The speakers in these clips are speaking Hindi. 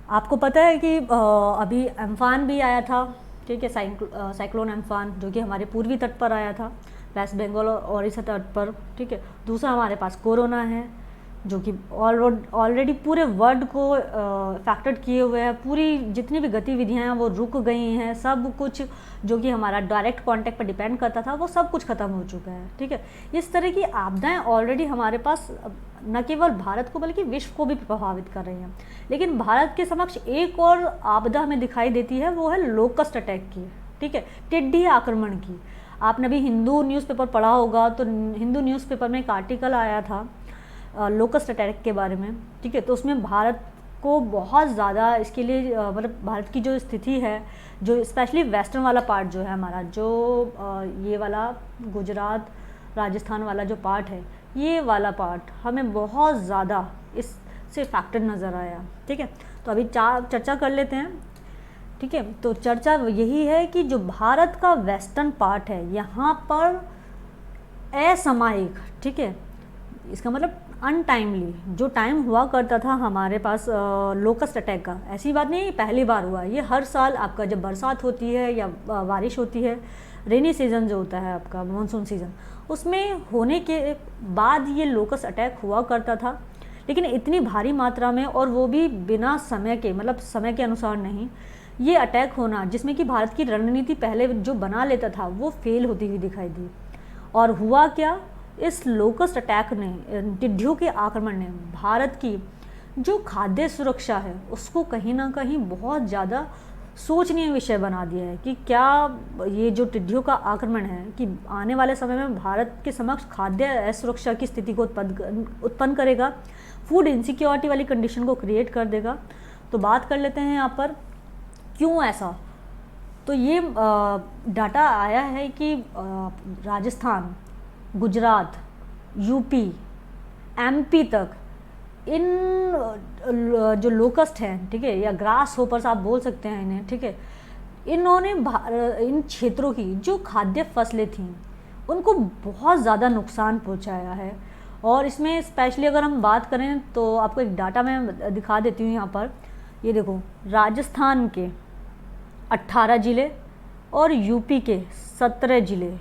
आपको पता है कि अभी अम्फान भी आया था, ठीक है, साइक्लोन अम्फान, जो कि हमारे पूर्वी तट पर आया था, वेस्ट बंगाल और ओडिशा तट पर, ठीक है। दूसरा हमारे पास कोरोना है, जो कि ऑलरेडी पूरे वर्ल्ड को फैक्टर किए हुए है। पूरी जितनी भी गतिविधियां हैं वो रुक गई हैं, सब कुछ जो कि हमारा डायरेक्ट कांटेक्ट पर डिपेंड करता था वो सब कुछ ख़त्म हो चुका है, ठीक है। इस तरह की आपदाएं ऑलरेडी हमारे पास न केवल भारत को बल्कि विश्व को भी प्रभावित कर रही हैं। लेकिन भारत के समक्ष एक और आपदा हमें दिखाई देती है, वो है लोकस्ट अटैक की, ठीक है, टिड्डी आक्रमण की। आपने अभी हिंदू न्यूज़पेपर पढ़ा होगा, तो हिंदू न्यूज़पेपर में एक आर्टिकल आया था लोकस्ट अटैक के बारे में, ठीक है। तो उसमें भारत को बहुत ज़्यादा इसके लिए मतलब भारत की जो स्थिति है, जो स्पेशली वेस्टर्न वाला पार्ट जो है हमारा, जो ये वाला गुजरात राजस्थान वाला जो पार्ट है, ये वाला पार्ट हमें बहुत ज़्यादा इससे फैक्टर नज़र आया, ठीक है। तो अभी चर्चा कर लेते हैं, ठीक है। तो चर्चा यही है कि जो भारत का वेस्टर्न पार्ट है, यहाँ पर असामयिक, ठीक है, इसका मतलब अनटाइमली जो टाइम हुआ करता था हमारे पास लोकस्ट अटैक का, ऐसी बात नहीं पहली बार हुआ। ये हर साल आपका जब बरसात होती है या बारिश होती है, रेनी सीज़न जो होता है आपका, मानसून सीज़न, उसमें होने के बाद ये लोकस्ट अटैक हुआ करता था। लेकिन इतनी भारी मात्रा में, और वो भी बिना समय के, मतलब समय के अनुसार नहीं, ये अटैक होना जिसमें कि भारत की रणनीति पहले जो बना लेता था वो फेल होती हुई दिखाई दी। और हुआ क्या, इस लोकस्ट अटैक ने, टिड्डियों के आक्रमण ने भारत की जो खाद्य सुरक्षा है उसको कहीं ना कहीं बहुत ज़्यादा सोचनीय विषय बना दिया है कि क्या ये जो टिड्डियों का आक्रमण है कि आने वाले समय में भारत के समक्ष खाद्य असुरक्षा की स्थिति को उत्पन्न करेगा, फूड इनसिक्योरिटी वाली कंडीशन को क्रिएट कर देगा। तो बात कर लेते हैं यहाँ पर क्यों ऐसा। तो ये डाटा आया है कि राजस्थान, गुजरात, यूपी, एमपी तक इन जो लोकस्ट हैं, ठीक है, या ग्रास होपर्स आप बोल सकते हैं इन्हें, ठीक है, इन्होंने इन क्षेत्रों की जो खाद्य फसलें थीं उनको बहुत ज़्यादा नुकसान पहुंचाया है। और इसमें स्पेशली अगर हम बात करें तो आपको एक डाटा मैं दिखा देती हूँ यहाँ पर। ये देखो, राजस्थान के 18 ज़िले और यूपी के 17 ज़िले,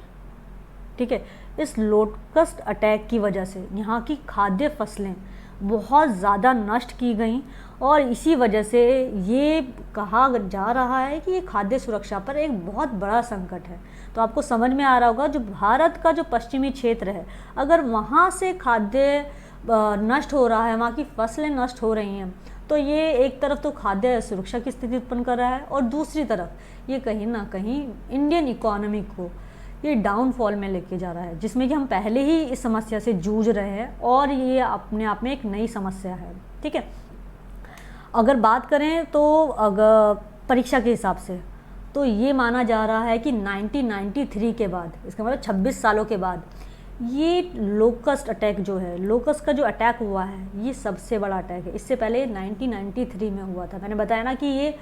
ठीक है, इस लोकस्ट अटैक की वजह से यहाँ की खाद्य फसलें बहुत ज़्यादा नष्ट की गई। और इसी वजह से ये कहा जा रहा है कि ये खाद्य सुरक्षा पर एक बहुत बड़ा संकट है। तो आपको समझ में आ रहा होगा, जो भारत का जो पश्चिमी क्षेत्र है, अगर वहाँ से खाद्य नष्ट हो रहा है, वहाँ की फसलें नष्ट हो रही हैं, तो ये एक तरफ तो खाद्य सुरक्षा की स्थिति उत्पन्न कर रहा है, और दूसरी तरफ ये कहीं ना कहीं इंडियन इकोनॉमी को ये डाउनफॉल में लेके जा रहा है, जिसमें कि हम पहले ही इस समस्या से जूझ रहे हैं और ये अपने आप में एक नई समस्या है, ठीक है। अगर बात करें तो अगर परीक्षा के हिसाब से, तो ये माना जा रहा है कि 1993 के बाद, इसका मतलब 26 सालों के बाद, ये लोकस्ट अटैक जो है, लोकस्ट का जो अटैक हुआ है, ये सबसे बड़ा अटैक है। इससे पहले 1993 में हुआ था। मैंने बताया ना कि ये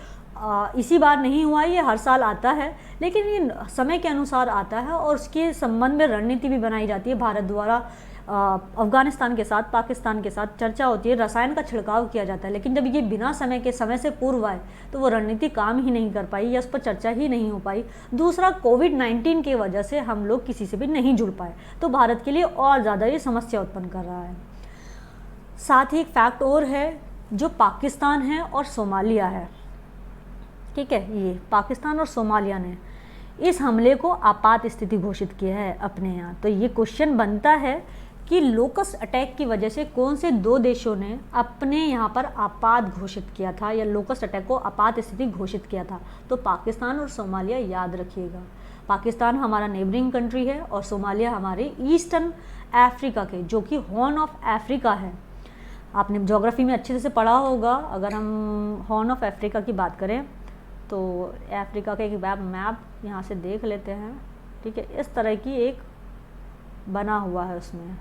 इसी बार नहीं हुआ, ये हर साल आता है, लेकिन ये समय के अनुसार आता है और उसके संबंध में रणनीति भी बनाई जाती है भारत द्वारा। अफगानिस्तान के साथ, पाकिस्तान के साथ चर्चा होती है, रसायन का छिड़काव किया जाता है, लेकिन जब ये बिना समय से पूर्व आए तो वो रणनीति काम ही नहीं कर पाई या उस पर चर्चा ही नहीं हो पाई। दूसरा, कोविड-19 की वजह से हम लोग किसी से भी नहीं जुड़ पाए, तो भारत के लिए और ज़्यादा ये समस्या उत्पन्न कर रहा है। साथ ही एक फैक्ट और है, जो पाकिस्तान है और सोमालिया है, ठीक है, ये पाकिस्तान और सोमालिया ने इस हमले को आपात स्थिति घोषित किया है अपने यहाँ। तो ये क्वेश्चन बनता है कि लोकस्ट अटैक की वजह से कौन से दो देशों ने अपने यहाँ पर आपात घोषित किया था या लोकस्ट अटैक को आपात स्थिति घोषित किया था। तो पाकिस्तान और सोमालिया याद रखिएगा। पाकिस्तान हमारा नेबरिंग कंट्री है और सोमालिया हमारे ईस्टर्न अफ्रीका के, जो कि हॉर्न ऑफ अफ्रीका है। आपने ज्योग्राफी में अच्छे से पढ़ा होगा। अगर हम हॉर्न ऑफ अफ्रीका की बात करें तो अफ्रीका का एक मैप यहाँ से देख लेते हैं, ठीक है, इस तरह की एक बना हुआ है उसमें,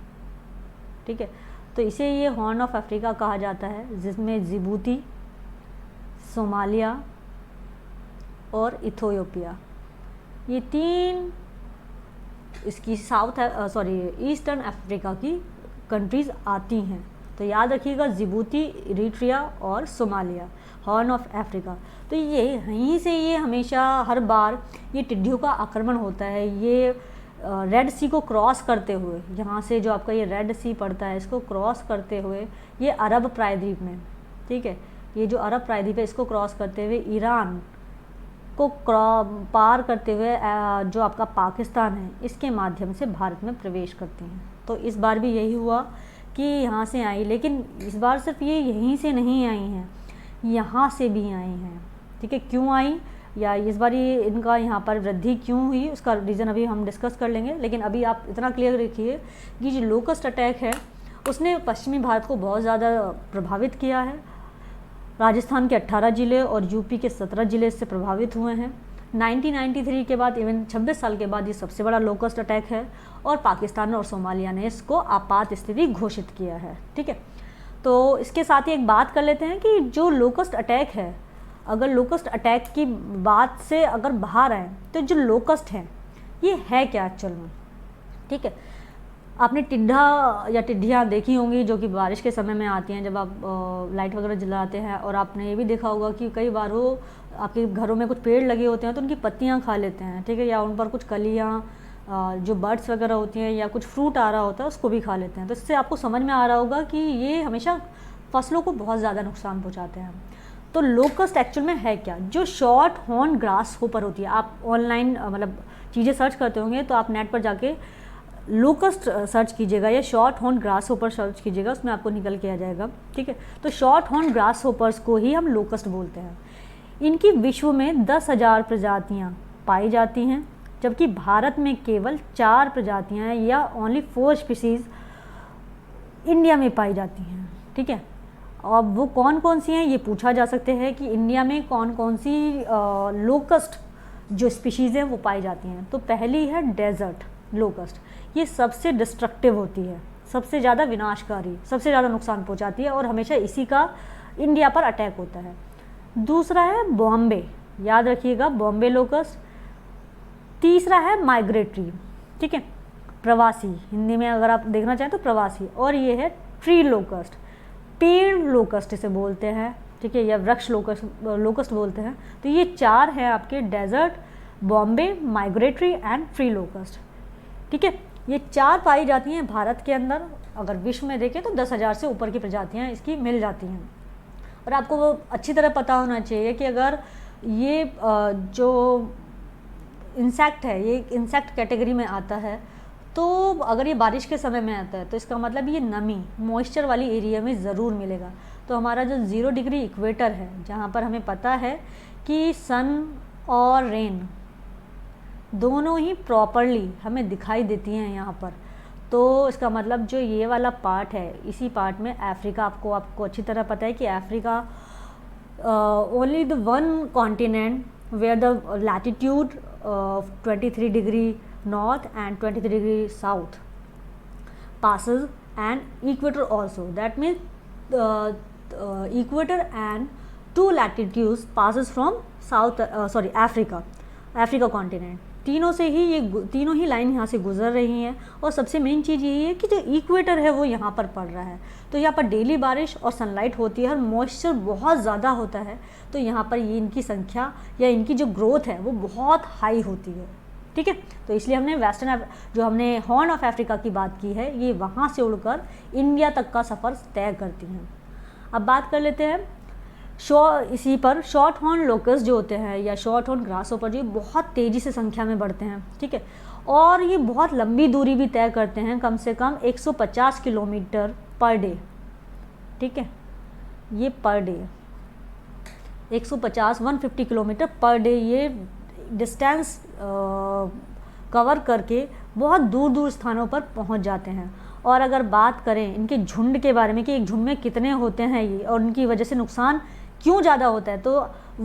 ठीक है। तो इसे ये हॉर्न ऑफ अफ्रीका कहा जाता है, जिसमें जिबूती, सोमालिया और इथियोपिया, ये तीन इसकी ईस्टर्न अफ्रीका की कंट्रीज़ आती हैं। तो याद रखिएगा जिबूती, इरिट्रिया और सोमालिया, हॉर्न ऑफ अफ्रीका। तो ये यहीं से ये हमेशा हर बार ये टिड्डियों का आक्रमण होता है। ये रेड सी को क्रॉस करते हुए, यहाँ से जो आपका ये रेड सी पड़ता है इसको क्रॉस करते हुए ये अरब प्रायद्वीप में, ठीक है, ये जो अरब प्रायद्वीप है इसको क्रॉस करते हुए ईरान को पार करते हुए जो आपका पाकिस्तान है इसके माध्यम से भारत में प्रवेश करती हैं। तो इस बार भी यही हुआ कि यहाँ से आई, लेकिन इस बार सिर्फ ये यहीं से नहीं आई हैं, यहाँ से भी आई हैं, ठीक है। क्यों आई या इस बार ये इनका यहाँ पर वृद्धि क्यों हुई उसका रीज़न अभी हम डिस्कस कर लेंगे। लेकिन अभी आप इतना क्लियर रखिए कि जो लोकस्ट अटैक है उसने पश्चिमी भारत को बहुत ज़्यादा प्रभावित किया है। राजस्थान के 18 ज़िले और यूपी के 17 ज़िले इससे प्रभावित हुए हैं। 1993 के बाद इवन 26 साल के बाद ये सबसे बड़ा लोकस्ट अटैक है और पाकिस्तान और सोमालिया ने इसको आपात स्थिति घोषित किया है, ठीक है। तो इसके साथ ही एक बात कर लेते हैं कि जो लोकस्ट अटैक है, अगर लोकस्ट अटैक की बात से अगर बाहर आए तो जो लोकस्ट हैं ये है क्या एक्चुअल में, ठीक है। आपने टिड्ढा या टिड्ढियाँ देखी होंगी जो कि बारिश के समय में आती हैं जब आप लाइट वगैरह जलाते हैं, और आपने ये भी देखा होगा कि कई बार वो आपके घरों में कुछ पेड़ लगे होते हैं तो उनकी पत्तियाँ खा लेते हैं, ठीक है, या उन पर कुछ कलियाँ जो बर्ड्स वगैरह होती हैं या कुछ फ्रूट आ रहा होता है उसको भी खा लेते हैं। तो इससे आपको समझ में आ रहा होगा कि ये हमेशा फसलों को बहुत ज़्यादा नुकसान पहुँचाते हैं। तो लोकस्ट एक्चुअल में है क्या? जो शॉर्ट हॉर्न ग्रास होपर होती है, आप ऑनलाइन मतलब चीज़ें सर्च करते होंगे तो आप नेट पर जाके लोकस्ट सर्च कीजिएगा या short horn grass hopper search कीजिएगा, उसमें आपको निकल के आ जाएगा, ठीक है। तो शॉर्ट हॉर्न ग्रास होपर्स को ही हम लोकस्ट बोलते हैं। इनकी विश्व में 10,000 प्रजातियाँ पाई जाती हैं, जबकि भारत में केवल 4 प्रजातियाँ या ओनली 4 स्पीसीज़ इंडिया में पाई जाती हैं, ठीक है। अब वो कौन कौन सी हैं ये पूछा जा सकते हैं कि इंडिया में कौन कौन सी लोकस्ट जो स्पीशीज़ हैं वो पाई जाती हैं। तो पहली है डेजर्ट लोकस्ट, ये सबसे डिस्ट्रक्टिव होती है, सबसे ज़्यादा विनाशकारी, सबसे ज़्यादा नुकसान पहुंचाती है और हमेशा इसी का इंडिया पर अटैक होता है। दूसरा है बॉम्बे, याद रखिएगा बॉम्बे लोकस्ट। तीसरा है माइग्रेटरी, ठीक है, प्रवासी, हिंदी में अगर आप देखना चाहें तो प्रवासी। और ये है ट्री लोकस्ट, पेड़ लोकस्ट इसे बोलते हैं, ठीक है, या वृक्ष लोकस्ट बोलते हैं। तो ये 4 हैं आपके, desert, Bombay, migratory and tree locust, ठीक है। ये 4 पाई जाती हैं भारत के अंदर। अगर विश्व में देखें तो 10,000 से ऊपर की प्रजातियां इसकी मिल जाती हैं। और आपको वो अच्छी तरह पता होना चाहिए कि अगर ये जो इंसेक्ट है ये इंसेक्ट कैटेगरी में आता है, तो अगर ये बारिश के समय में आता है तो इसका मतलब ये नमी मॉइस्चर वाली एरिया में ज़रूर मिलेगा। तो हमारा जो 0 डिग्री इक्वेटर है, जहाँ पर हमें पता है कि सन और रेन दोनों ही प्रॉपरली हमें दिखाई देती हैं यहाँ पर, तो इसका मतलब जो ये वाला पार्ट है, इसी पार्ट में अफ्रीका, आपको अच्छी तरह पता है कि Africa only the one continent where the latitude 23 degree north and 23 degree south passes and equator also, that means equator and 2 latitudes passes from south Africa continent। तीनों से ही ये तीनों ही लाइन यहाँ से गुजर रही हैं। और सबसे मेन चीज़ यही है कि जो इक्वेटर है वो यहाँ पर पड़ रहा है, तो यहाँ पर डेली बारिश और सनलाइट होती है और मॉइस्चर बहुत ज़्यादा होता है, तो यहाँ पर ये इनकी संख्या या इनकी जो ग्रोथ है वो बहुत हाई होती है, ठीक है। तो इसलिए हमने जो हमने हॉर्न ऑफ अफ्रीका की बात की है, ये वहाँ से उड़कर इंडिया तक का सफ़र तय करती हैं। अब बात कर लेते हैं इसी पर शॉर्ट हॉर्न लोकस्ट जो होते हैं या शॉर्ट हॉर्न ग्रास होपर, जो बहुत तेज़ी से संख्या में बढ़ते हैं, ठीक है, और ये बहुत लंबी दूरी भी तय करते हैं, कम से कम 150 किलोमीटर पर डे, ठीक है, ये per day 150 kilometre per day ये डिस्टेंस कवर करके बहुत दूर दूर स्थानों पर पहुंच जाते हैं। और अगर बात करें इनके झुंड के बारे में कि एक झुंड में कितने होते हैं ये और उनकी वजह से नुकसान क्यों ज़्यादा होता है, तो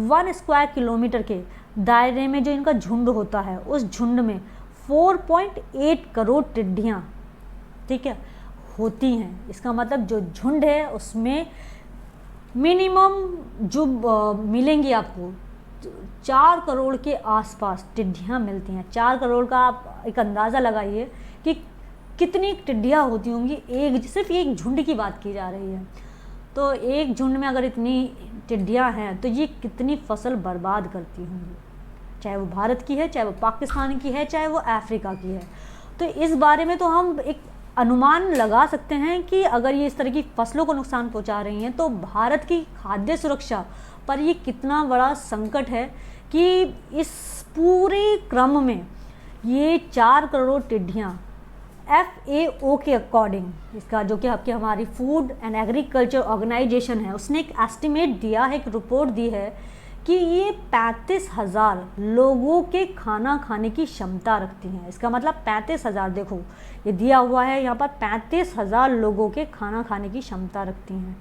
1 स्क्वायर किलोमीटर के दायरे में जो इनका झुंड होता है उस झुंड में 4.8 करोड़ टिड्डियाँ, ठीक है, होती हैं। इसका मतलब जो झुंड है उसमें मिनिमम जो मिलेंगी आपको 4 करोड़ के आसपास टिड्डियाँ मिलती हैं। 4 करोड़ का आप एक अंदाज़ा लगाइए कि कितनी टिड्डियाँ होती होंगी, सिर्फ एक झुंड की बात की जा रही है। तो एक झुंड में अगर इतनी टिड्डियाँ हैं तो ये कितनी फसल बर्बाद करती होंगी, चाहे वो भारत की है, चाहे वो पाकिस्तान की है, चाहे वो अफ्रीका की है। तो इस बारे में तो हम एक अनुमान लगा सकते हैं कि अगर ये इस तरह की फसलों को नुकसान पहुंचा रही हैं तो भारत की खाद्य सुरक्षा पर ये कितना बड़ा संकट है कि इस पूरे क्रम में ये 4 करोड़ टिड्डियाँ FAO के अकॉर्डिंग, इसका जो कि आपकी हमारी फूड एंड एग्रीकल्चर ऑर्गेनाइजेशन है, उसने एक एस्टिमेट दिया है, एक रिपोर्ट दी है कि ये 35,000 लोगों के खाना खाने की क्षमता रखती हैं। इसका मतलब 35,000, देखो ये दिया हुआ है यहाँ पर, 35,000 लोगों के खाना खाने की क्षमता रखती हैं।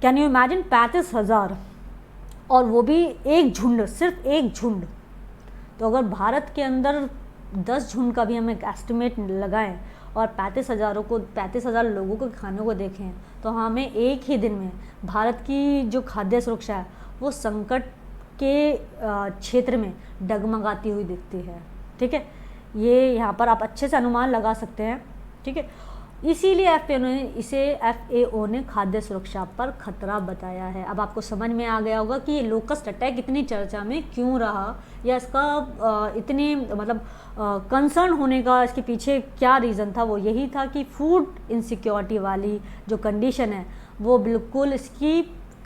कैन यू इमेजिन 35,000, और वो भी एक झुंड, सिर्फ एक झुंड। तो अगर भारत के अंदर 10 झुंड का भी हम एक एस्टिमेट लगाएं और 35,000 लोगों के खानों को देखें तो हमें एक ही दिन में भारत की जो खाद्य सुरक्षा है वो संकट के क्षेत्र में डगमगाती हुई दिखती है। ठीक है, ये यहाँ पर आप अच्छे से अनुमान लगा सकते हैं। ठीक है, इसीलिए FAO ने खाद्य सुरक्षा पर खतरा बताया है। अब आपको समझ में आ गया होगा कि ये लोकस्ट अटैक इतनी चर्चा में क्यों रहा, या इसका इतनी मतलब कंसर्न होने का इसके पीछे क्या रीज़न था। वो यही था कि फूड इनसिक्योरिटी वाली जो कंडीशन है वो बिल्कुल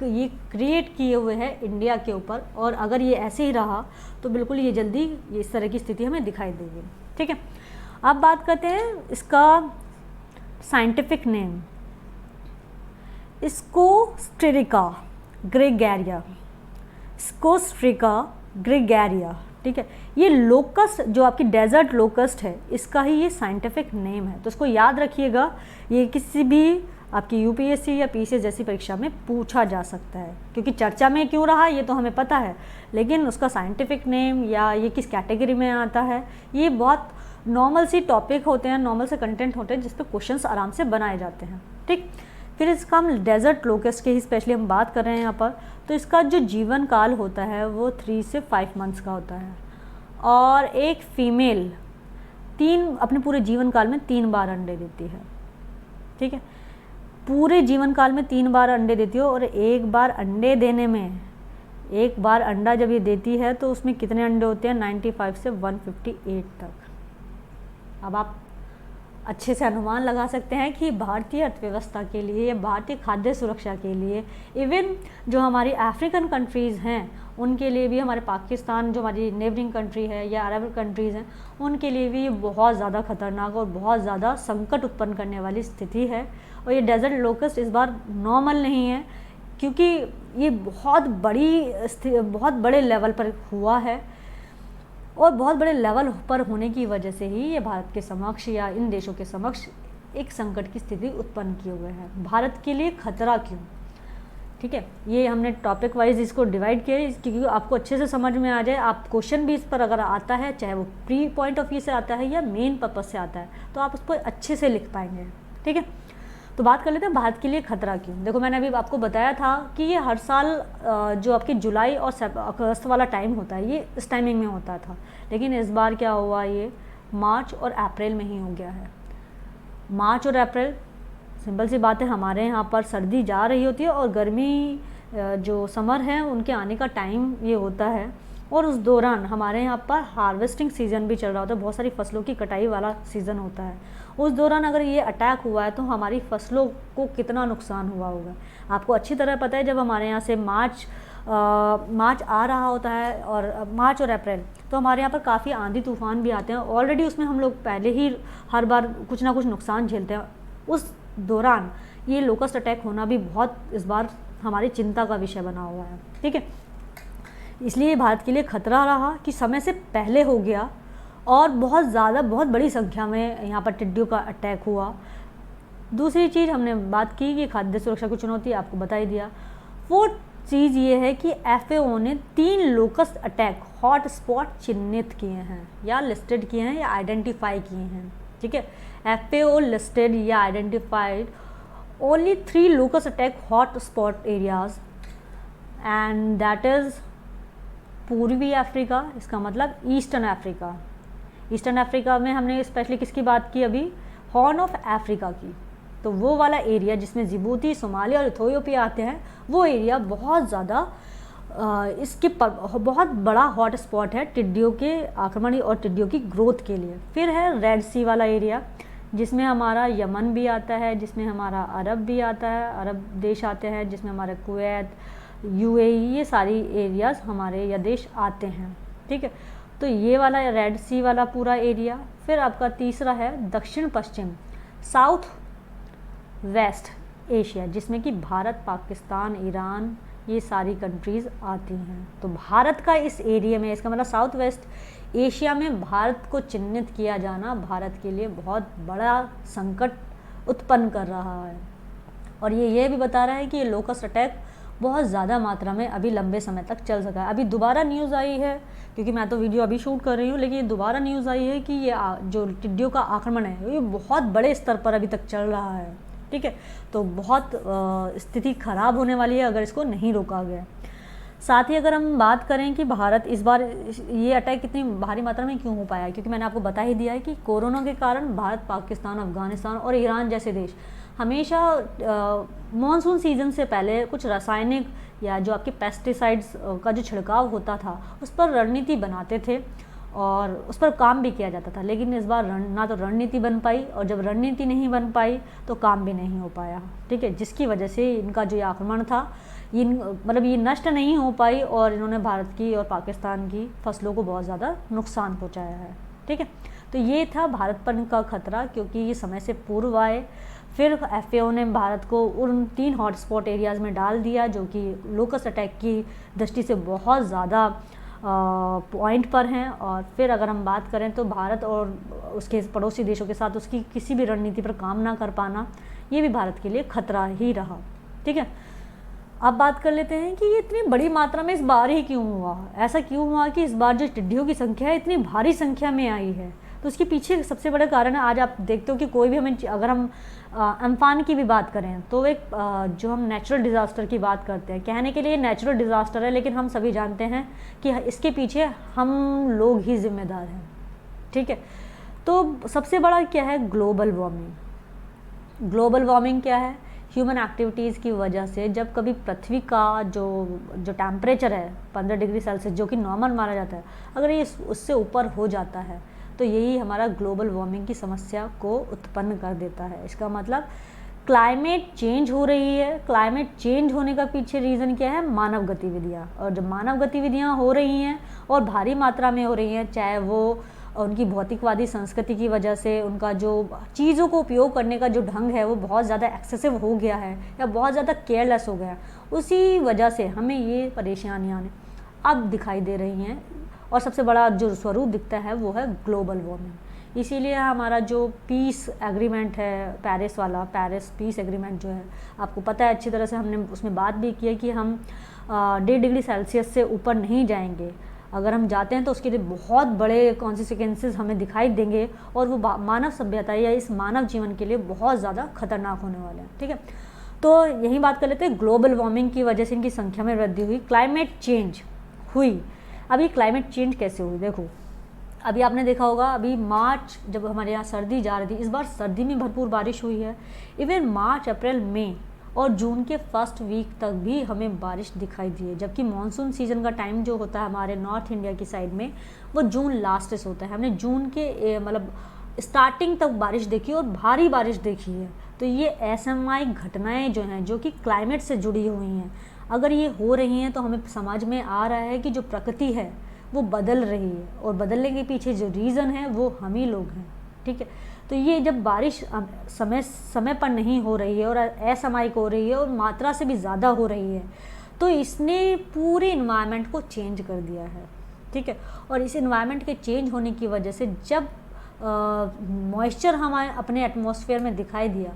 ये क्रिएट किए हुए है इंडिया के ऊपर, और अगर ये ऐसे ही रहा तो बिल्कुल ये जल्दी इस तरह की स्थिति हमें दिखाई देगी। ठीक है, अब बात करते हैं इसका साइंटिफिक नेम, स्कोस्ट्रिका ग्रेगेरिया। ठीक है, ये लोकस्ट जो आपकी डेजर्ट लोकस्ट है, इसका ही ये साइंटिफिक नेम है। तो इसको याद रखिएगा, ये किसी भी आपकी UPSC या PCS जैसी परीक्षा में पूछा जा सकता है। क्योंकि चर्चा में क्यों रहा ये तो हमें पता है, लेकिन उसका साइंटिफिक नेम या ये किस कैटेगरी में आता है, ये बहुत नॉर्मल सी टॉपिक होते हैं, नॉर्मल से कंटेंट होते हैं जिस पे क्वेश्चंस आराम से बनाए जाते हैं। ठीक, फिर इसका हम डेजर्ट लोकस्ट के ही स्पेशली हम बात कर रहे हैं यहाँ पर। तो इसका जो जीवन काल होता है वो 3 से 5 मंथ्स का होता है, और एक फीमेल अपने पूरे जीवन काल में 3 बार अंडे देती है। ठीक है, पूरे जीवन काल में 3 बार अंडे देती है, और एक बार अंडे देने में, एक बार अंडा जब ये देती है तो उसमें कितने अंडे होते हैं, 95 से 158 तक। अब आप अच्छे से अनुमान लगा सकते हैं कि भारतीय अर्थव्यवस्था के लिए या भारतीय खाद्य सुरक्षा के लिए, इवन जो हमारी अफ्रीकन कंट्रीज़ हैं उनके लिए भी, हमारे पाकिस्तान जो हमारी नेबरिंग कंट्री है या अरब कंट्रीज़ हैं उनके लिए भी ये बहुत ज़्यादा खतरनाक और बहुत ज़्यादा संकट उत्पन्न करने वाली स्थिति है। और ये डेजर्ट लोकस्ट इस बार नॉर्मल नहीं है, क्योंकि ये बहुत बड़े लेवल पर हुआ है, और बहुत बड़े लेवल पर होने की वजह से ही ये भारत के समक्ष या इन देशों के समक्ष एक संकट की स्थिति उत्पन्न किए हुए हैं। भारत के लिए खतरा क्यों? ठीक है, ये हमने टॉपिक वाइज इसको डिवाइड किया है क्योंकि आपको अच्छे से समझ में आ जाए। आप क्वेश्चन भी इस पर अगर आता है, चाहे वो प्री पॉइंट ऑफ व्यू से आता है या मेन पर्पज से आता है, तो आप उस पर अच्छे से लिख पाएंगे। ठीक है, तो बात कर लेते हैं भारत के लिए खतरा क्यों। देखो, मैंने अभी आपको बताया था कि ये हर साल जो आपकी जुलाई और अगस्त वाला टाइम होता है ये इस टाइमिंग में होता था, लेकिन इस बार क्या हुआ, ये मार्च और अप्रैल में ही हो गया है। मार्च और अप्रैल, सिंपल सी बात है, हमारे यहाँ पर सर्दी जा रही होती है और गर्मी जो समर है उनके आने का टाइम ये होता है, और उस दौरान हमारे यहाँ पर हार्वेस्टिंग सीज़न भी चल रहा होता है, बहुत सारी फसलों की कटाई वाला सीज़न होता है। उस दौरान अगर ये अटैक हुआ है तो हमारी फसलों को कितना नुकसान हुआ होगा आपको अच्छी तरह पता है। जब हमारे यहाँ से मार्च आ रहा होता है, और मार्च और अप्रैल, तो हमारे यहाँ पर काफ़ी आंधी तूफान भी आते हैं। ऑलरेडी उसमें हम लोग पहले ही हर बार कुछ ना कुछ नुकसान झेलते हैं। उस दौरान ये लोकस्ट अटैक होना भी बहुत इस बार हमारी चिंता का विषय बना हुआ है। ठीक है, इसलिए भारत के लिए खतरा रहा कि समय से पहले हो गया, और बहुत बड़ी संख्या में यहाँ पर टिड्डियों का अटैक हुआ। दूसरी चीज़ हमने बात की कि खाद्य सुरक्षा की चुनौती, आपको बता ही दिया। वो चीज़ ये है कि FAO ने 3 लोकस्ट अटैक हॉट स्पॉट चिन्हित किए हैं, या लिस्टेड किए हैं, या आइडेंटिफाई किए हैं। ठीक है, FAO लिस्टेड या identified only 3 locust attack hot spot areas, and that is पूर्वी अफ्रीका, इसका मतलब ईस्टर्न अफ्रीका। ईस्टर्न अफ्रीका में हमने स्पेशली किसकी बात की अभी, हॉर्न ऑफ अफ्रीका की। तो वो वाला एरिया जिसमें जिबूती, सोमालिया और इथियोपिया आते हैं, वो एरिया बहुत ज़्यादा बहुत बड़ा हॉट स्पॉट है टिड्डियों के आक्रमण और टिड्डियों की ग्रोथ के लिए। फिर है रेड सी वाला एरिया, जिसमें हमारा यमन भी आता है, जिसमें हमारा अरब भी आता है, अरब देश आते हैं, जिसमें हमारे कुवैत, यूएई, ये सारी एरियाज़ हमारे या देश आते हैं। ठीक है, तो ये वाला रेड सी वाला पूरा एरिया। फिर आपका तीसरा है दक्षिण पश्चिम, साउथ वेस्ट एशिया, जिसमें कि भारत, पाकिस्तान, ईरान, ये सारी कंट्रीज़ आती हैं। तो भारत का इस एरिया में, इसका मतलब साउथ वेस्ट एशिया में भारत को चिन्हित किया जाना भारत के लिए बहुत बड़ा संकट उत्पन्न कर रहा है। और ये भी बता रहा है कि ये लोकस्ट अटैक बहुत ज़्यादा मात्रा में अभी लंबे समय तक चल सका है। अभी दोबारा न्यूज़ आई है, क्योंकि मैं तो वीडियो अभी शूट कर रही हूँ, लेकिन दोबारा न्यूज़ आई है कि ये जो टिड्डियों का आक्रमण है ये बहुत बड़े स्तर पर अभी तक चल रहा है। ठीक है, तो बहुत स्थिति खराब होने वाली है अगर इसको नहीं रोका गया। साथ ही अगर हम बात करें कि भारत इस बार ये अटैक कितनी भारी मात्रा में क्यों हो पाया है, क्योंकि मैंने आपको बता ही दिया है कि कोरोना के कारण भारत, पाकिस्तान, अफगानिस्तान और ईरान जैसे देश हमेशा मॉनसून सीजन से पहले कुछ रासायनिक या जो आपके पेस्टिसाइड्स का जो छिड़काव होता था उस पर रणनीति बनाते थे और उस पर काम भी किया जाता था। लेकिन इस बार ना तो रणनीति बन पाई, और जब रणनीति नहीं बन पाई तो काम भी नहीं हो पाया। ठीक है, जिसकी वजह से इनका जो ये आक्रमण था ये नष्ट नहीं हो पाई और इन्होंने भारत की और पाकिस्तान की फसलों को बहुत ज़्यादा नुकसान पहुंचाया है। ठीक है, तो ये था भारत पर इनका खतरा, क्योंकि ये समय से पूर्व आए। फिर FAO ने भारत को उन 3 हॉटस्पॉट एरियाज़ में डाल दिया जो कि लोकस्ट अटैक की दृष्टि से बहुत ज़्यादा पॉइंट पर हैं। और फिर अगर हम बात करें तो भारत और उसके पड़ोसी देशों के साथ उसकी किसी भी रणनीति पर काम ना कर पाना, ये भी भारत के लिए खतरा ही रहा। ठीक है, अब बात कर लेते हैं कि ये इतनी बड़ी मात्रा में इस बार ही क्यों हुआ। ऐसा क्यों हुआ कि इस बार जो टिड्डियों की संख्या है इतनी भारी संख्या में आई है। तो उसके पीछे सबसे बड़ा कारण है, आज आप देखते हो कि कोई भी अगर हम अम्फान की भी बात करें तो एक जो हम नेचुरल डिज़ास्टर की बात करते हैं, कहने के लिए नेचुरल डिज़ास्टर है, लेकिन हम सभी जानते हैं कि इसके पीछे हम लोग ही जिम्मेदार हैं। ठीक है, तो सबसे बड़ा क्या है, ग्लोबल वार्मिंग। ग्लोबल वार्मिंग क्या है, ह्यूमन एक्टिविटीज़ की वजह से जब कभी पृथ्वी का जो टेम्परेचर है 15 डिग्री सेल्सियस, जो कि नॉर्मल माना जाता है, अगर ये उससे ऊपर हो जाता है तो यही हमारा ग्लोबल वार्मिंग की समस्या को उत्पन्न कर देता है। इसका मतलब क्लाइमेट चेंज हो रही है। क्लाइमेट चेंज होने का पीछे रीज़न क्या है, मानव गतिविधियाँ। और जब मानव गतिविधियाँ हो रही हैं और भारी मात्रा में हो रही हैं, चाहे वो उनकी भौतिकवादी संस्कृति की वजह से उनका जो चीज़ों को उपयोग करने का जो ढंग है वो बहुत ज़्यादा एक्सेसिव हो गया है या बहुत ज़्यादा केयरलेस हो गया है, उसी वजह से हमें ये परेशानियाँ अब दिखाई दे रही हैं। और सबसे बड़ा जो स्वरूप दिखता है वो है ग्लोबल वार्मिंग। इसीलिए हमारा जो पीस एग्रीमेंट है, पेरिस पीस एग्रीमेंट जो है, आपको पता है अच्छी तरह से, हमने उसमें बात भी की है कि हम 1.5 डिग्री सेल्सियस से ऊपर नहीं जाएंगे। अगर हम जाते हैं तो उसके लिए बहुत बड़े कॉन्सिक्वेंसेस हमें दिखाई देंगे और वो मानव सभ्यता या इस मानव जीवन के लिए बहुत ज़्यादा खतरनाक होने वाले हैं। ठीक है, तो यही बात कर लेते हैं। ग्लोबल वार्मिंग की वजह से इनकी संख्या में वृद्धि हुई, क्लाइमेट चेंज हुई। अभी क्लाइमेट चेंज कैसे हुई, देखो अभी आपने देखा होगा, अभी मार्च जब हमारे यहाँ सर्दी जा रही थी, इस बार सर्दी में भरपूर बारिश हुई है। इवन मार्च, अप्रैल, मई और जून के फर्स्ट वीक तक भी हमें बारिश दिखाई दी है, जबकि मानसून सीजन का टाइम जो होता है हमारे नॉर्थ इंडिया की साइड में वो जून लास्ट से होता है। हमने जून के मतलब स्टार्टिंग तक बारिश देखी और भारी बारिश देखी है। तो ये असामयिक घटनाएं जो हैं, जो कि क्लाइमेट से जुड़ी हुई हैं, अगर ये हो रही हैं तो हमें समझ में आ रहा है कि जो प्रकृति है वो बदल रही है और बदलने के पीछे जो रीज़न है वो हम ही लोग हैं। ठीक है, तो ये जब बारिश समय पर नहीं हो रही है और असामयिक हो रही है और मात्रा से भी ज़्यादा हो रही है, तो इसने पूरे इन्वायरमेंट को चेंज कर दिया है। ठीक है, और इस इन्वायरमेंट के चेंज होने की वजह से जब मॉइस्चर हमारे अपने एटमॉस्फेयर में दिखाई दिया,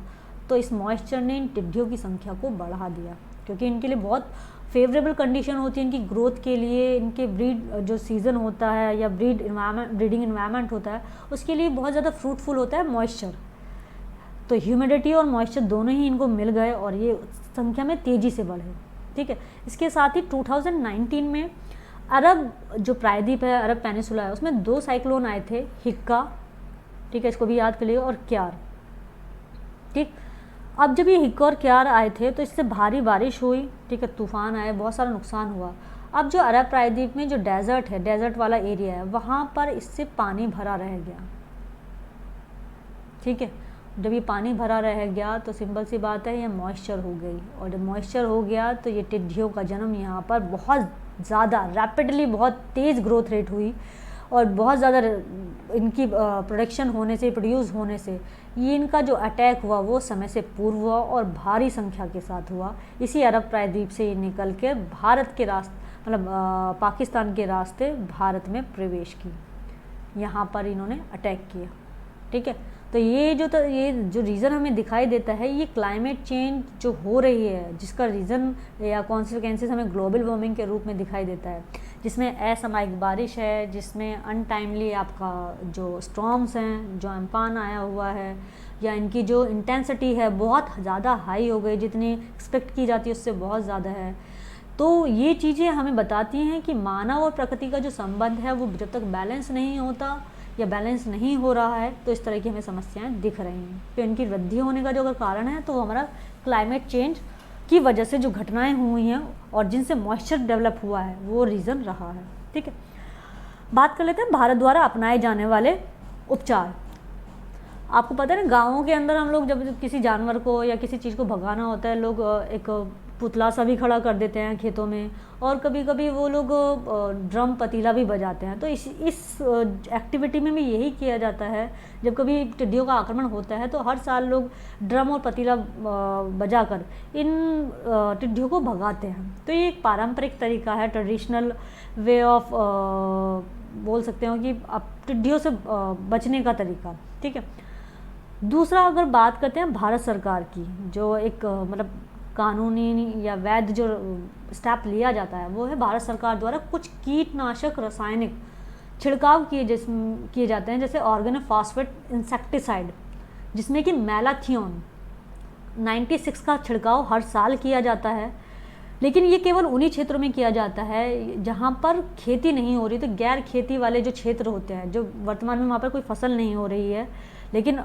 तो इस मॉइस्चर ने इन टिड्डियों की संख्या को बढ़ा दिया, क्योंकि इनके लिए बहुत फेवरेबल कंडीशन होती है इनकी ग्रोथ के लिए। इनके ब्रीड जो सीज़न होता है या ब्रीडिंग इन्वायरमेंट होता है, उसके लिए बहुत ज़्यादा फ्रूटफुल होता है मॉइस्चर। तो ह्यूमिडिटी और मॉइस्चर दोनों ही इनको मिल गए और ये संख्या में तेज़ी से बढ़े। ठीक है, इसके साथ ही 2019 में अरब जो प्रायद्वीप है, अरब पेनिसुला है, उसमें 2 साइक्लोन आए थे, हिक्का, ठीक है, इसको भी याद कर लियो, और क्यार। ठीक। अब जब ये हिक्कर क्यार आए थे तो इससे भारी बारिश हुई, ठीक है, तूफान आए, बहुत सारा नुकसान हुआ। अब जो अरब प्रायद्वीप में जो डेजर्ट है, डेजर्ट वाला एरिया है, वहाँ पर इससे पानी भरा रह गया, ठीक है। जब ये पानी भरा रह गया तो सिंपल सी बात है, ये मॉइस्चर हो गई, और जब मॉइस्चर हो गया तो ये टिड्डियों का जन्म यहाँ पर बहुत ज़्यादा रैपिडली, बहुत तेज़ ग्रोथ रेट हुई, और बहुत ज़्यादा इनकी प्रोडक्शन होने से, प्रोड्यूस होने से ये इनका जो अटैक हुआ वो समय से पूर्व हुआ और भारी संख्या के साथ हुआ। इसी अरब प्रायद्वीप से ये निकल के भारत के रास्ते, मतलब पाकिस्तान के रास्ते भारत में प्रवेश की, यहाँ पर इन्होंने अटैक किया, ठीक है। तो ये जो रीज़न हमें दिखाई देता है, ये क्लाइमेट चेंज जो हो रही है, जिसका रीज़न या कॉन्सिक्वेंसेस हमें ग्लोबल वार्मिंग के रूप में दिखाई देता है, जिसमें असामयिक बारिश है, जिसमें अनटाइमली आपका जो स्टॉर्म्स हैं, जो अम्फान आया हुआ है, या इनकी जो इंटेंसिटी है बहुत ज़्यादा हाई हो गई, जितनी एक्सपेक्ट की जाती है उससे बहुत ज़्यादा है। तो ये चीज़ें हमें बताती हैं कि मानव और प्रकृति का जो संबंध है वो जब तक बैलेंस नहीं होता या बैलेंस नहीं हो रहा है तो इस तरह की हमें समस्याएं दिख रही हैं। तो इनकी वृद्धि होने का जो अगर कारण है तो वो हमारा क्लाइमेट चेंज की वजह से जो घटनाएं हुई हैं और जिनसे मॉइस्चर डेवलप हुआ है वो रीज़न रहा है, ठीक है। बात कर लेते हैं भारत द्वारा अपनाए जाने वाले उपचार। आपको पता है ना, गाँवों के अंदर हम लोग जब किसी जानवर को या किसी चीज़ को भगाना होता है, लोग एक पुतला सा भी खड़ा कर देते हैं खेतों में, और कभी कभी वो लोग ड्रम पतीला भी बजाते हैं। तो इस एक्टिविटी में भी यही किया जाता है। जब कभी टिड्डियों का आक्रमण होता है तो हर साल लोग ड्रम और पतीला बजाकर इन टिड्डियों को भगाते हैं। तो ये एक पारंपरिक तरीका है, ट्रेडिशनल वे ऑफ बोल सकते हो कि आप टिड्डियों से बचने का तरीका, ठीक है। दूसरा अगर बात करते हैं भारत सरकार की, जो एक मतलब कानूनी या वैध जो स्टेप लिया जाता है वो है भारत सरकार द्वारा कुछ कीटनाशक रासायनिक छिड़काव किए जाते हैं, जैसे ऑर्गेनोफॉस्फेट इंसेक्टिसाइड, जिसमें कि मैलाथियोन 96 का छिड़काव हर साल किया जाता है। लेकिन ये केवल उन्हीं क्षेत्रों में किया जाता है जहाँ पर खेती नहीं हो रही। तो गैर खेती वाले जो क्षेत्र होते हैं, जो वर्तमान में वहाँ पर कोई फसल नहीं हो रही है लेकिन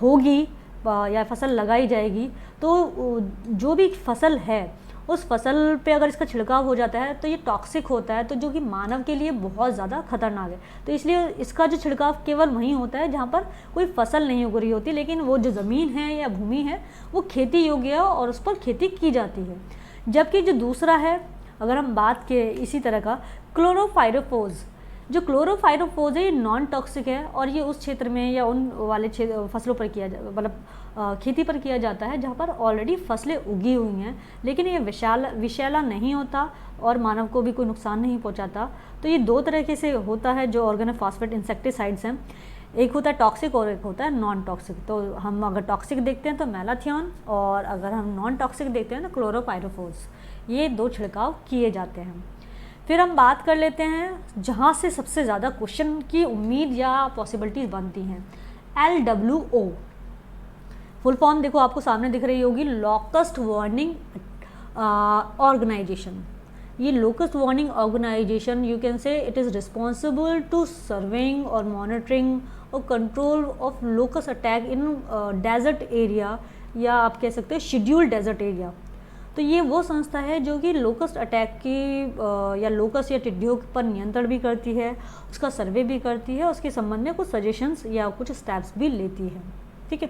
होगी या फसल लगाई जाएगी, तो जो भी फसल है उस फसल पे अगर इसका छिड़काव हो जाता है तो ये टॉक्सिक होता है, तो जो कि मानव के लिए बहुत ज़्यादा खतरनाक है। तो इसलिए इसका जो छिड़काव केवल वहीं होता है जहाँ पर कोई फसल नहीं उग रही होती, लेकिन वो जो ज़मीन है या भूमि है वो खेती योग्य है और उस पर खेती की जाती है। जबकि जो दूसरा है, अगर हम बात के इसी तरह का क्लोरोफाइरोफोज, जो क्लोरोफाइरोफोज है ये नॉन टॉक्सिक है और ये उस क्षेत्र में या उन वाले फसलों पर किया मतलब खेती पर किया जाता है जहाँ पर ऑलरेडी फसलें उगी हुई हैं, लेकिन ये विषैला नहीं होता और मानव को भी कोई नुकसान नहीं पहुँचाता। तो ये दो तरीके से होता है जो ऑर्गेनोफॉस्फेट इंसेक्टिसाइड्स हैं, एक होता है टॉक्सिक और एक होता है नॉन टॉक्सिक। तो हम अगर टॉक्सिक देखते हैं तो मैलाथियोन, और अगर हम नॉन टॉक्सिक देखते हैं तो क्लोरोफाइरोफोस, ये दो छिड़काव किए जाते हैं। फिर हम बात कर लेते हैं जहाँ से सबसे ज़्यादा क्वेश्चन की उम्मीद या पॉसिबिलिटीज़ बनती हैं, LWO। फुल फॉर्म देखो आपको सामने दिख रही होगी, लोकस्ट वार्निंग ऑर्गेनाइजेशन। ये locust warning organization, you can say it is responsible to surveying और मॉनिटरिंग और control of locust attack in desert area, या आप कह सकते हैं शेड्यूल्ड डेजर्ट एरिया। तो ये वो संस्था है जो कि लोकस्ट अटैक की या लोकस्ट या टिड्डियों पर नियंत्रण भी करती है, उसका सर्वे भी करती है, उसके संबंध में कुछ सजेशंस या कुछ स्टेप्स भी लेती है, ठीक है।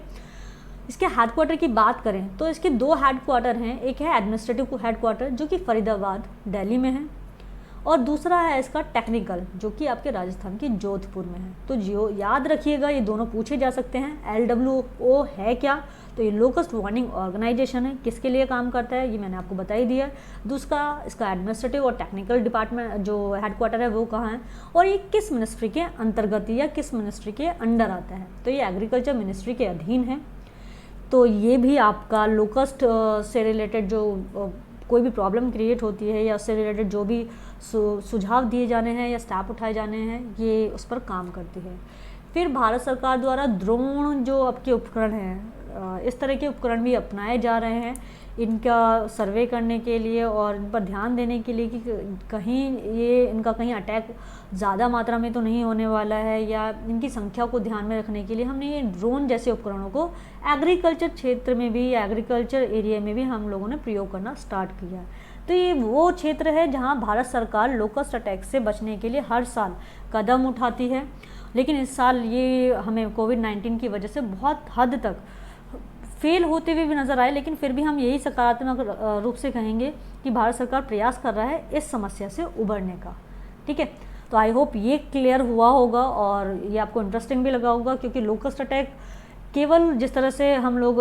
इसके हेडक्वार्टर की बात करें तो इसके दो हेडक्वार्टर हैं, एक है एडमिनिस्ट्रेटिव हेडक्वार्टर जो कि फरीदाबाद दिल्ली में है, और दूसरा है इसका टेक्निकल जो कि आपके राजस्थान के जोधपुर में है। तो जो याद रखिएगा, ये दोनों पूछे जा सकते हैं। LWO है क्या? तो ये लोकस्ट वार्निंग ऑर्गेनाइजेशन है। किसके लिए काम करता है ये मैंने आपको बता ही दिया। दूसरा इसका एडमिनिस्ट्रेटिव और टेक्निकल डिपार्टमेंट जो हेडक्वार्टर है वो कहाँ है, और ये किस मिनिस्ट्री के अंतर्गत या किस मिनिस्ट्री के अंडर आता है। तो ये एग्रीकल्चर मिनिस्ट्री के अधीन है। तो ये भी आपका लोकस्ट से रिलेटेड जो कोई भी प्रॉब्लम क्रिएट होती है या उससे रिलेटेड जो भी सुझाव दिए जाने हैं या स्टेप उठाए जाने हैं, ये उस पर काम करती है। फिर भारत सरकार द्वारा ड्रोन जो आपके उपकरण हैं, इस तरह के उपकरण भी अपनाए जा रहे हैं। इनका सर्वे करने के लिए और इन पर ध्यान देने के लिए कि कहीं ये इनका कहीं अटैक ज़्यादा मात्रा में तो नहीं होने वाला है, या इनकी संख्या को ध्यान में रखने के लिए हमने ये ड्रोन जैसे उपकरणों को एग्रीकल्चर क्षेत्र में भी, एग्रीकल्चर एरिया में भी हम लोगों ने प्रयोग करना स्टार्ट किया है। तो ये वो क्षेत्र है जहाँ भारत सरकार लोकस्ट अटैक से बचने के लिए हर साल कदम उठाती है, लेकिन इस साल ये हमें कोविड-19 की वजह से बहुत हद तक फेल होते हुए भी नज़र आए, लेकिन फिर भी हम यही सकारात्मक रूप से कहेंगे कि भारत सरकार प्रयास कर रहा है इस समस्या से उबरने का। ठीक है, तो आई होप ये क्लियर हुआ होगा और ये आपको इंटरेस्टिंग भी लगा होगा, क्योंकि लोकस्ट अटैक केवल जिस तरह से हम लोग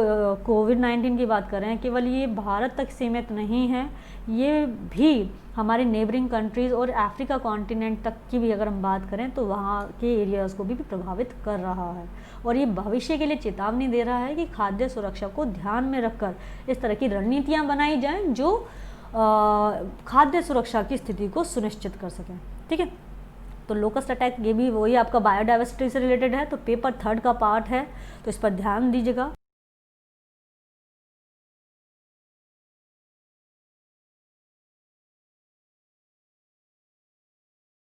कोविड-19 की बात कर रहे हैं, केवल ये भारत तक सीमित नहीं है, ये भी हमारे नेबरिंग कंट्रीज़ और अफ्रीका कॉन्टिनेंट तक की भी अगर हम बात करें तो वहाँ के एरियाज़ को भी प्रभावित कर रहा है। और ये भविष्य के लिए चेतावनी दे रहा है कि खाद्य सुरक्षा को ध्यान में रखकर इस तरह की रणनीतियाँ बनाई जाएं जो खाद्य सुरक्षा की स्थिति को सुनिश्चित कर सकें। ठीक है, तो लोकस्ट अटैक ये भी वही आपका बायोडाइवर्सिटी से रिलेटेड है, तो पेपर 3 का पार्ट है, तो इस पर ध्यान दीजिएगा।